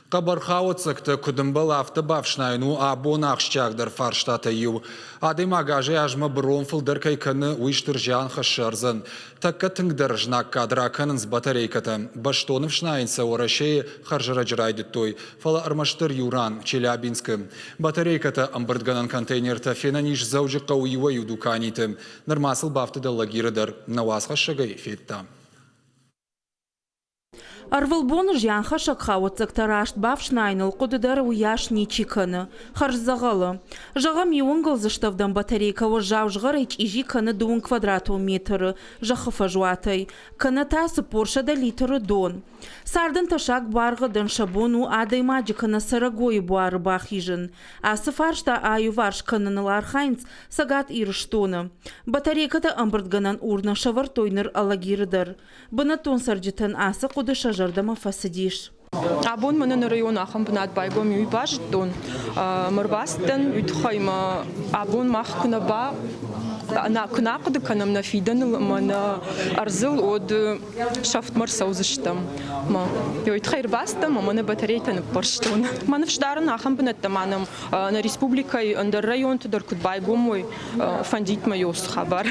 Қабархауыцықты күдімбіл автобавшнайну абонақшчагдыр фарштаты ю. Адым агажы ажмы бронфылдыр кайкыны уйштыр жан хашырзын. Такка тыңдыр жнак кадракыныз батарейкаты. Баштоновшнайынса орашей харжырajырайды той. Фала армаштыр юран, Челябинскі. Батарейкаты амбырдганан контейнерті фенаниш заужыққа уйуа юдуканиты. Нырмасыл бафтыда лагирыдыр. Навасха шагай фетта. Арвылбон жянха шакхауыцықты рашт бавшнайныл қудыдар уяш ничиканы, харзағалы. Жағам еуінгіл зыштавдан батарейкавы жау-жғыр ичижи каны 2 квадрату метры жақыфа жуатай. Каны тасы поршада литры дон. Сардын ташак барғыдын шабону адаймаджи каны сарагой буары бахижын. Асы фаршта аю варш каныныл архайнц сагат ирыштоны. Батарейката амбырдганан урна шавартойныр алагирыдар. Бұны тон сарджитын асы қудыша жардама фасидиш. Абон мана на район ахам бнат байгом юйбаш тон морвастен ютхайма абон мах кунаба на кнакды канам на фиден мана арзыл од шафтмар саузыштам ма юйтхайр бастам мана батарейтан парштон мана вштарн ахам бнат таманам на республикай андер район тудер куд байгом мой фандит майос хабар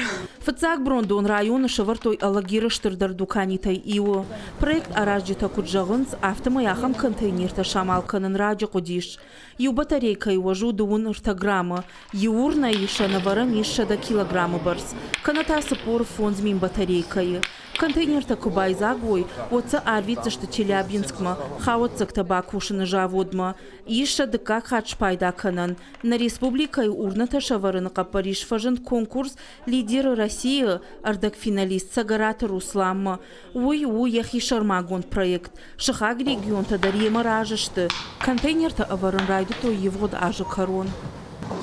Фцак брондон районы шавартой алагирыштырдар дуканитай ио. Проект аражджита куджагынц автомаяхам контейнерта шамалканын раджи кудиш. Ю батарейка и важу дуун иртаграмма. Юурна иша наварам иша до килограмма барс. Каната сапор фонд змин батарейкай. Контейнерта кубай загой, отца арвица что Челябинскма, хауцак табакушины жаводма. Иша дыка хадж пайда канан. На республикай урната шаварыныка Париж фажен конкурс лидеры России ардак финалист Сагарата Руслама. Уй яхи шармагон проект. Шахаг регион тадарьема ражышты. Контейнерта аваран райду то евод ажы корон.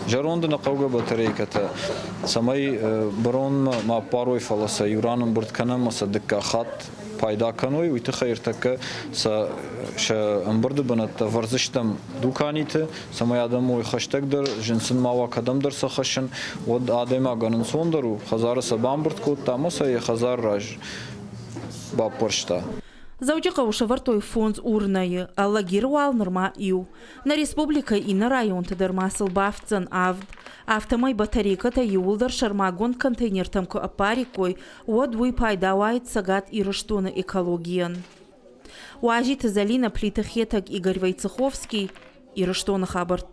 Жаронда на кауга батарейката. Самай барон ма парой фаласа юраном бурткана маса дыка хат пайда каной уйты хайртака са ша амбырды банатта варзыштам дуканиты самай адамой хаштагдар жинсын мава кадамдар сахашын од адема ганын сондару хазары сабамбырт кот тамаса я хазар раж бапоршта. Заудика ушавартой фонд урнайы, аллагирвал норма ию. На республика и на район тадырмасыл бафцан авд. Автомай батарейката юлдар шармагон контейнер тамку апарикой, уадвуй пайдавает сагат и рыштуна экологиян. Уажит Залина Плитахетак Игорь Войцеховский и рыштуна хабарта.